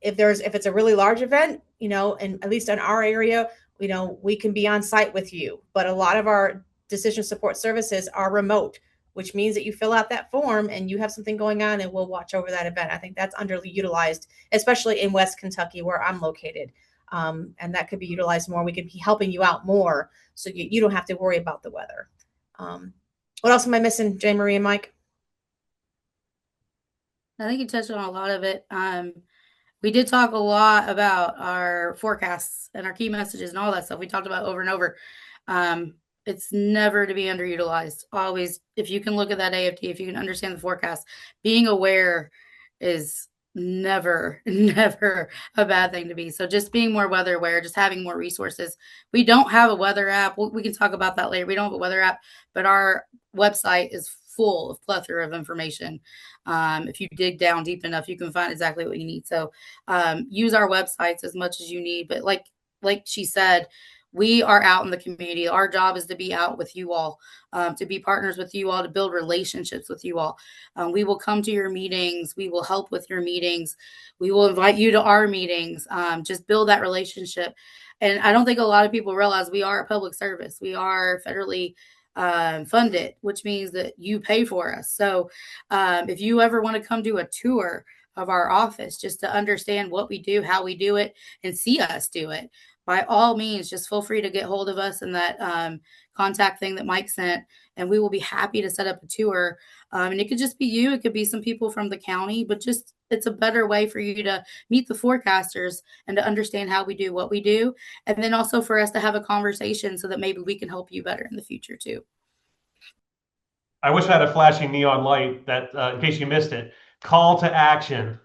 if it's a really large event, and at least in our area, we can be on site with you. But a lot of our decision support services are remote, which means that you fill out that form and you have something going on and we'll watch over that event. I think that's underutilized, especially in West Kentucky where I'm located. And that could be utilized more. We could be helping you out more so you don't have to worry about the weather. What else am I missing, Jay Marie and Mike? I think you touched on a lot of it. We did talk a lot about our forecasts and our key messages and all that stuff we talked about over and over. it's never to be underutilized. Always, if you can look at that AFT, if you can understand the forecast, being aware is never, never a bad thing to be. So just being more weather aware, just having more resources. We don't have a weather app. We can talk about that later. We don't have a weather app, but our website is full of plethora of information. If you dig down deep enough, you can find exactly what you need. So use our websites as much as you need. But like she said, we are out in the community. Our job is to be out with you all, to be partners with you all, to build relationships with you all. We will come to your meetings. We will help with your meetings. We will invite you to our meetings. Just build that relationship. And I don't think a lot of people realize we are a public service. We are federally funded, which means that you pay for us. So if you ever want to come do a tour of our office just to understand what we do, how we do it, and see us do it, by all means, just feel free to get hold of us in that contact thing that Mike sent, and we will be happy to set up a tour. And it could just be you, it could be some people from the county, but just it's a better way for you to meet the forecasters and to understand how we do what we do. And then also for us to have a conversation so that maybe we can help you better in the future too. I wish I had a flashing neon light that, in case you missed it, call to action.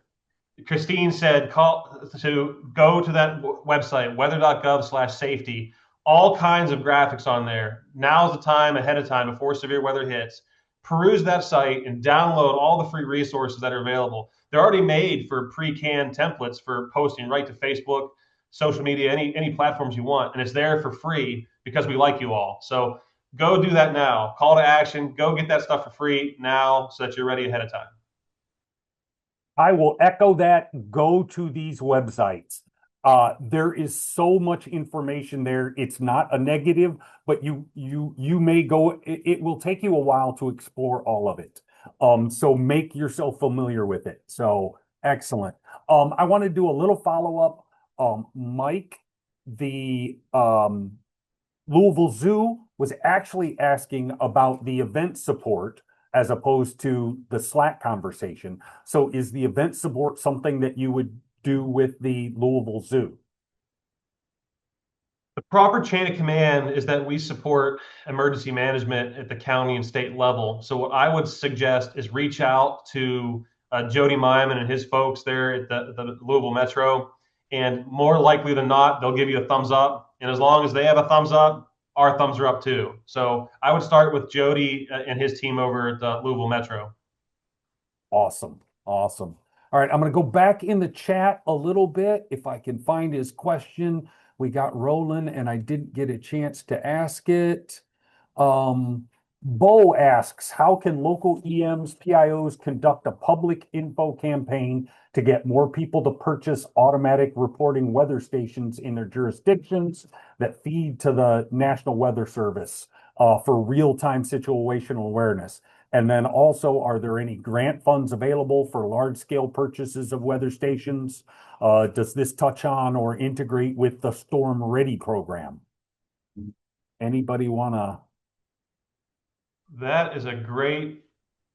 Christine said, call to go to that website, weather.gov/safety, all kinds of graphics on there. Now's the time ahead of time before severe weather hits. Peruse that site and download all the free resources that are available. They're already made for pre-canned templates for posting right to Facebook, social media, any platforms you want. And it's there for free because we like you all. So go do that now. Call to action. Go get that stuff for free now so that you're ready ahead of time. I will echo that. Go to these websites. There is so much information there. It's not a negative, but you may go. It will take you a while to explore all of it. So make yourself familiar with it. So excellent. I want to do a little follow-up. Mike, the Louisville Zoo was actually asking about the event support as opposed to the Slack conversation. So is the event support something that you would do with the Louisville Zoo? The proper chain of command is that we support emergency management at the county and state level. So what I would suggest is reach out to Jody Myman and his folks there at the Louisville Metro, and more likely than not, they'll give you a thumbs up. And as long as they have a thumbs up, our thumbs are up too. So I would start with Jody and his team over at the Louisville Metro. Awesome. Awesome. All right. I'm going to go back in the chat a little bit. If I can find his question, we got Roland and I didn't get a chance to ask it. Bo asks, how can local EMs, PIOs conduct a public info campaign to get more people to purchase automatic reporting weather stations in their jurisdictions that feed to the National Weather Service for real-time situational awareness? And then also, are there any grant funds available for large-scale purchases of weather stations? Does this touch on or integrate with the Storm Ready program? Anybody want to? That is a great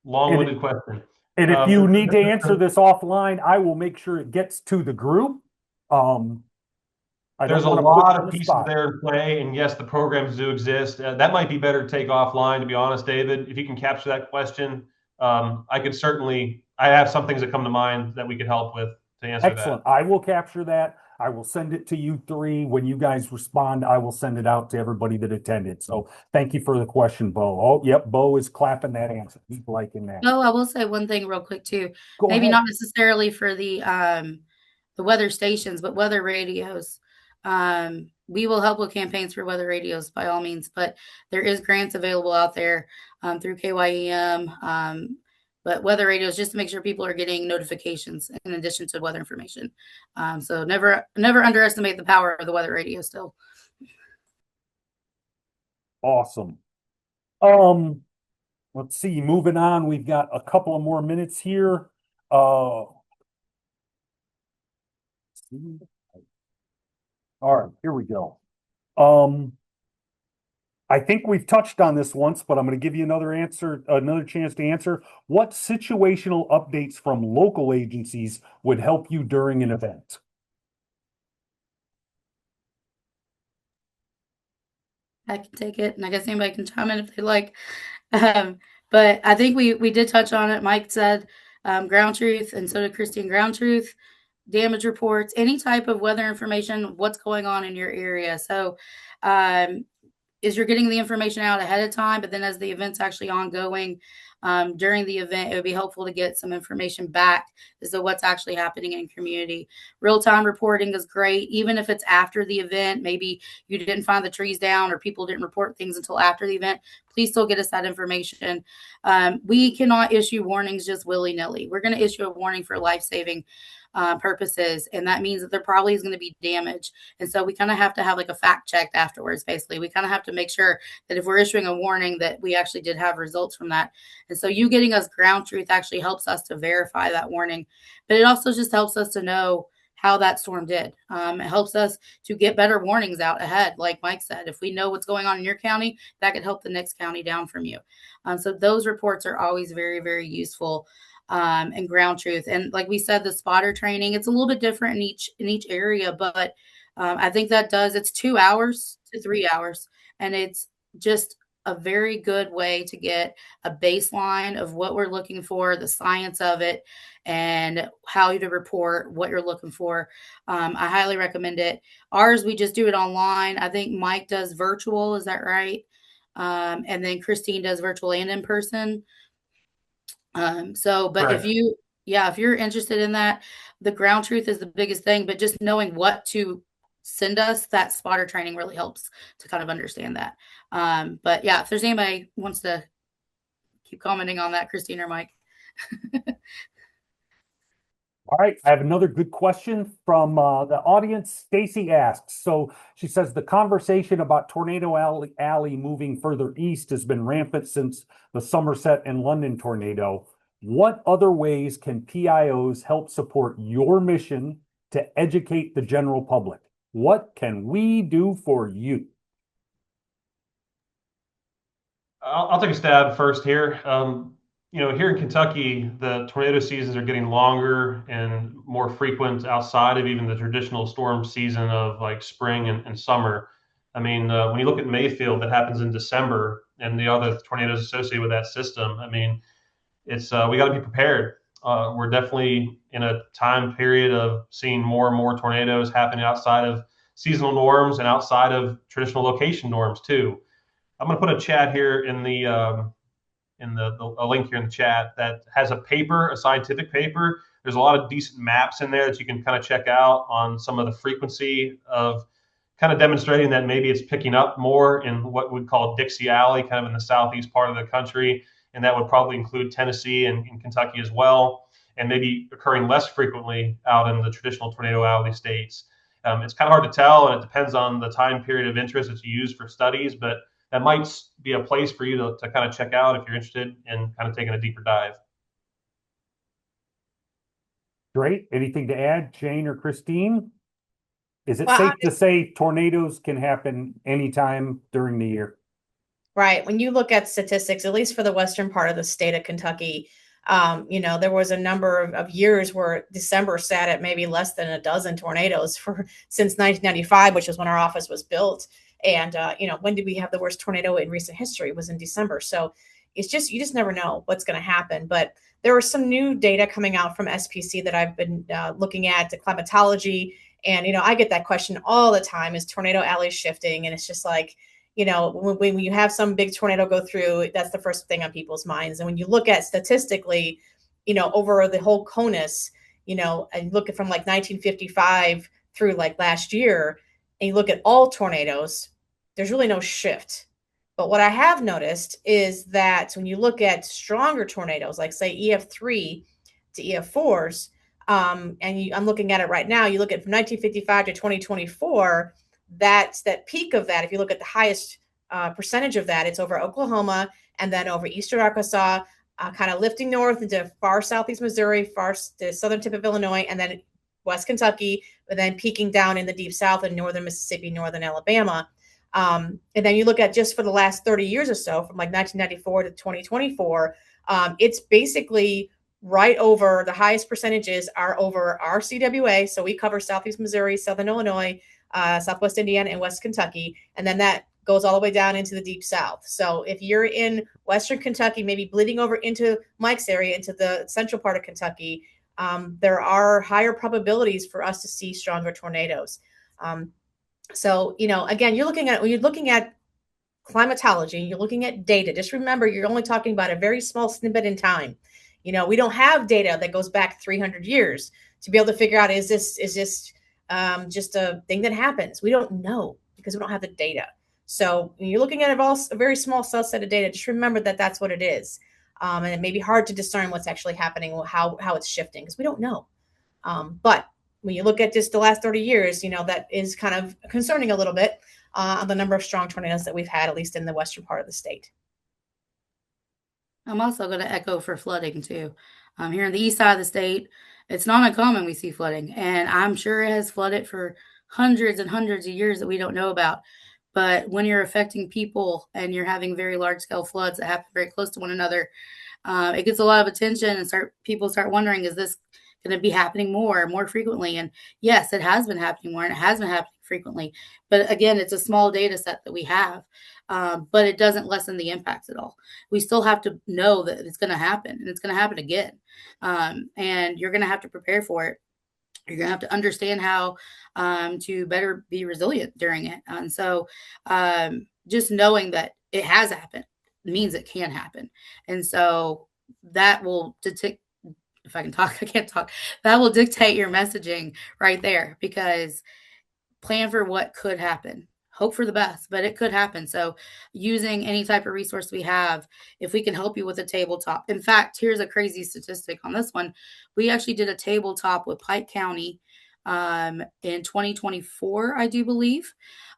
long-winded question. And if you need to answer this offline, I will make sure it gets to the group. There's a lot of pieces there in play, and yes, the programs do exist. That might be better to take offline, to be honest, David. If you can capture that question, I could certainly, I have some things that come to mind that we could help with to answer that. Excellent. I will capture that. I will send it to you three. When you guys respond, I will send it out to everybody that attended. So thank you for the question, Bo. Oh, yep. Bo is clapping that answer. He's liking that. Oh, I will say one thing real quick too. Go Maybe ahead. not necessarily for the weather stations, but weather radios. We will help with campaigns for weather radios by all means, but there is grants available out there through KYEM. But weather radios, just to make sure people are getting notifications in addition to weather information. So never underestimate the power of the weather radio still. Awesome. Let's see, moving on. We've got a couple of more minutes here. All right, here we go. I think we've touched on this once, but I'm going to give you another chance to answer. What situational updates from local agencies would help you during an event? I can take it, and I guess anybody can chime in if they like. But I think we did touch on it. Mike said ground truth, and so did Christine. Ground truth, damage reports, any type of weather information, what's going on in your area. So is you're getting the information out ahead of time, but then as the event's actually ongoing, during the event, it would be helpful to get some information back as to what's actually happening in community. Real-time reporting is great, even if it's after the event. Maybe you didn't find the trees down or people didn't report things until after the event. Please still get us that information. We cannot issue warnings just willy-nilly. We're going to issue a warning for life-saving purposes, and that means that there probably is going to be damage. And so we kind of have to have like a fact check afterwards. Basically, we kind of have to make sure that if we're issuing a warning that we actually did have results from that. And so you getting us ground truth actually helps us to verify that warning, but it also just helps us to know how that storm did. It helps us to get better warnings out ahead. Like Mike said, if we know what's going on in your county, that could help the next county down from you. So those reports are always very, very useful. And ground truth. And like we said, the spotter training, it's a little bit different in each area, but I think it's 2 hours to 3 hours. And it's just a very good way to get a baseline of what we're looking for, the science of it, and how to report what you're looking for. I highly recommend it. Ours, we just do it online. I think Mike does virtual. Is that right? And then Christine does virtual and in person. But Right. if you're interested in that, the ground truth is the biggest thing, but just knowing what to send us, that spotter training really helps to kind of understand that. But yeah, if there's anybody wants to keep commenting on that, Christine or Mike. All right, I have another good question from the audience. Stacy asks, so she says the conversation about Tornado Alley moving further east has been rampant since the Somerset and London tornado. What other ways can PIOs help support your mission to educate the general public? What can we do for you? I'll take a stab first here. Here in Kentucky, the tornado seasons are getting longer and more frequent outside of even the traditional storm season of like spring and summer. I mean, when you look at Mayfield, that happens in December, and the other tornadoes associated with that system. I mean, it's we got to be prepared. We're definitely in a time period of seeing more and more tornadoes happening outside of seasonal norms and outside of traditional location norms too. I'm going to put a chat here in the a link here in the chat that has a paper, a scientific paper. There's a lot of decent maps in there that you can kind of check out on some of the frequency of kind of demonstrating that maybe it's picking up more in what we'd call Dixie Alley, kind of in the southeast part of the country. And that would probably include Tennessee and Kentucky as well, and maybe occurring less frequently out in the traditional tornado alley states. It's kind of hard to tell, and it depends on the time period of interest that you use for studies, but that might be a place for you to kind of check out if you're interested in kind of taking a deeper dive. Great. Anything to add, Jane or Christine? Is it Well, safe to say tornadoes can happen anytime during the year? Right. When you look at statistics, at least for the western part of the state of Kentucky, there was a number of years where December sat at maybe less than a dozen tornadoes since 1995, which is when our office was built. And, when did we have the worst tornado in recent history? It was in December. So you just never know what's going to happen. But there was some new data coming out from SPC that I've been looking at, the climatology. And, I get that question all the time, is tornado alley shifting? And it's just like, when you have some big tornado go through, that's the first thing on people's minds. And when you look at statistically, over the whole CONUS, and look at from like 1955 through like last year, and you look at all tornadoes, there's really no shift. But what I have noticed is that when you look at stronger tornadoes, like say EF3 to EF4s, I'm looking at it right now, you look at from 1955 to 2024, that peak of that, if you look at the highest percentage of that, it's over Oklahoma and then over eastern Arkansas, kind of lifting north into far southeast Missouri, far the southern tip of Illinois, and then West Kentucky, but then peaking down in the deep south and northern Mississippi, northern Alabama. And then you look at just for the last 30 years or so, from like 1994 to 2024, it's basically right over, the highest percentages are over our CWA. So we cover southeast Missouri, southern Illinois, southwest Indiana, and West Kentucky. And then that goes all the way down into the deep south. So if you're in Western Kentucky, maybe bleeding over into Mike's area, into the central part of Kentucky, there are higher probabilities for us to see stronger tornadoes. So, again, when you're looking at climatology, you're looking at data, just remember, you're only talking about a very small snippet in time. We don't have data that goes back 300 years to be able to figure out, is this just a thing that happens? We don't know because we don't have the data. So when you're looking at a very small subset of data, just remember that that's what it is. And it may be hard to discern what's actually happening, or how it's shifting, because we don't know. But when you look at just the last 30 years, that is kind of concerning a little bit on the number of strong tornadoes that we've had, at least in the western part of the state. I'm also going to echo for flooding too. Here in the east side of the state, it's not uncommon we see flooding, and I'm sure it has flooded for hundreds and hundreds of years that we don't know about. But when you're affecting people and you're having very large scale floods that happen very close to one another, it gets a lot of attention, and people start wondering, is this going to be happening more frequently? And yes, it has been happening more, and it has been happening frequently. But again, it's a small data set that we have, but it doesn't lessen the impacts at all. We still have to know that it's going to happen, and it's going to happen again. And you're going to have to prepare for it. You're going to have to understand how to better be resilient during it. And so just knowing that it has happened means it can happen. And so that will detect, if I can talk, I can't talk, that will dictate your messaging right there, because plan for what could happen. Hope for the best, but it could happen. So using any type of resource we have, if we can help you with a tabletop. In fact, here's a crazy statistic on this one. We actually did a tabletop with Pike County in 2024, I do believe,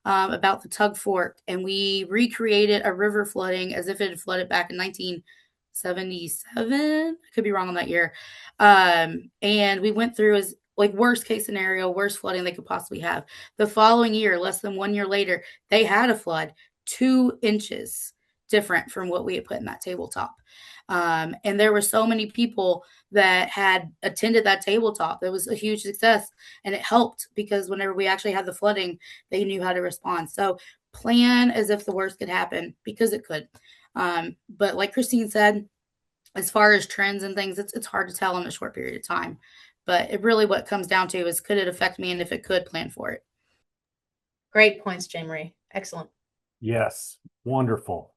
about the Tug Fork. And we recreated a river flooding as if it had flooded back in 1977. I could be wrong on that year. And we went through as like worst case scenario, worst flooding they could possibly have. The following year, less than 1 year later, they had a flood 2 inches different from what we had put in that tabletop. And there were so many people that had attended that tabletop. It was a huge success, and it helped because whenever we actually had the flooding, they knew how to respond. So plan as if the worst could happen, because it could. But like Christine said, as far as trends and things, it's hard to tell in a short period of time. But it really, what comes down to is, could it affect me? And if it could, plan for it. Great points, Jane Marie. Excellent. Yes, wonderful.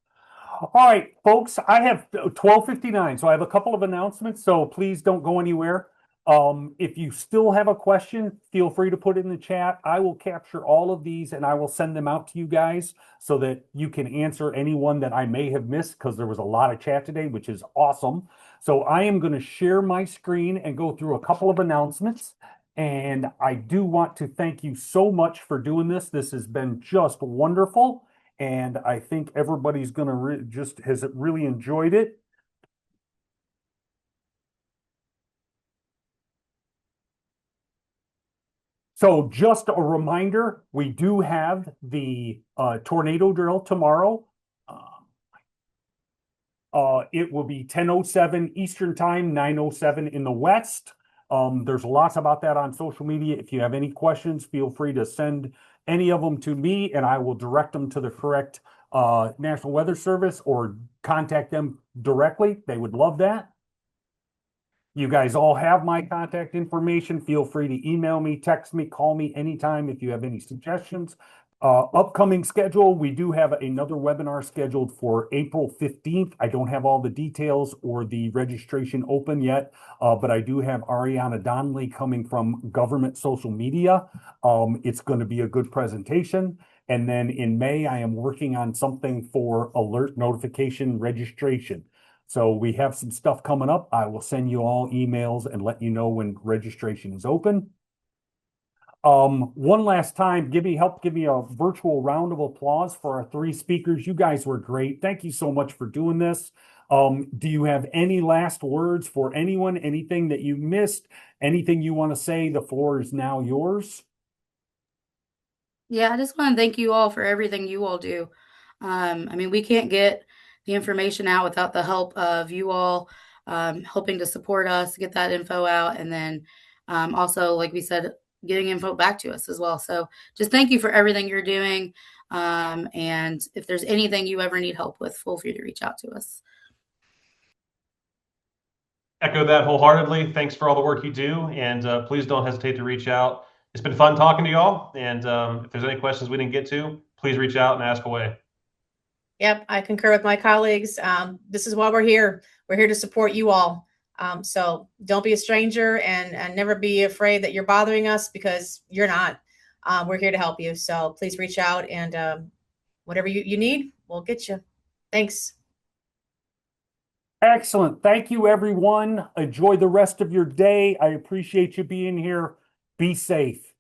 All right, folks, I have 12:59, so I have a couple of announcements, so please don't go anywhere. If you still have a question, feel free to put it in the chat. I will capture all of these and I will send them out to you guys so that you can answer any one that I may have missed, because there was a lot of chat today, which is awesome. So I am going to share my screen and go through a couple of announcements. And I do want to thank you so much for doing this. This has been just wonderful. And I think everybody's going to has really enjoyed it. So just a reminder, we do have the tornado drill tomorrow. It will be 10:07 Eastern Time, 9:07 in the West. There's lots about that on social media. If you have any questions, feel free to send any of them to me, and I will direct them to the correct National Weather Service, or contact them directly. They would love that. You guys all have my contact information. Feel free to email me, text me, call me anytime if you have any suggestions. Upcoming schedule, we do have another webinar scheduled for April 15th. I don't have all the details or the registration open yet, but I do have Ariana Donnelly coming from Government Social Media. It's going to be a good presentation. And then in May, I am working on something for alert notification registration. So we have some stuff coming up. I will send you all emails and let you know when registration is open. One last time, help give me a virtual round of applause for our 3 speakers. You guys were great. Thank you so much for doing this. Do you have any last words for anyone? Anything that you missed? Anything you want to say? The floor is now yours. Yeah, I just want to thank you all for everything you all do. I mean, we can't get the information out without the help of you all helping to support us, get that info out. And then also, like we said, getting info back to us as well. So just thank you for everything you're doing. And if there's anything you ever need help with, feel free to reach out to us. Echo that wholeheartedly. Thanks for all the work you do, and please don't hesitate to reach out. It's been fun talking to y'all, and if there's any questions we didn't get to, please reach out and ask away. Yep, I concur with my colleagues. This is why we're here. We're here to support you all. So don't be a stranger, and never be afraid that you're bothering us, because you're not. We're here to help you. So please reach out, and whatever you need, we'll get you. Thanks. Excellent. Thank you, everyone. Enjoy the rest of your day. I appreciate you being here. Be safe.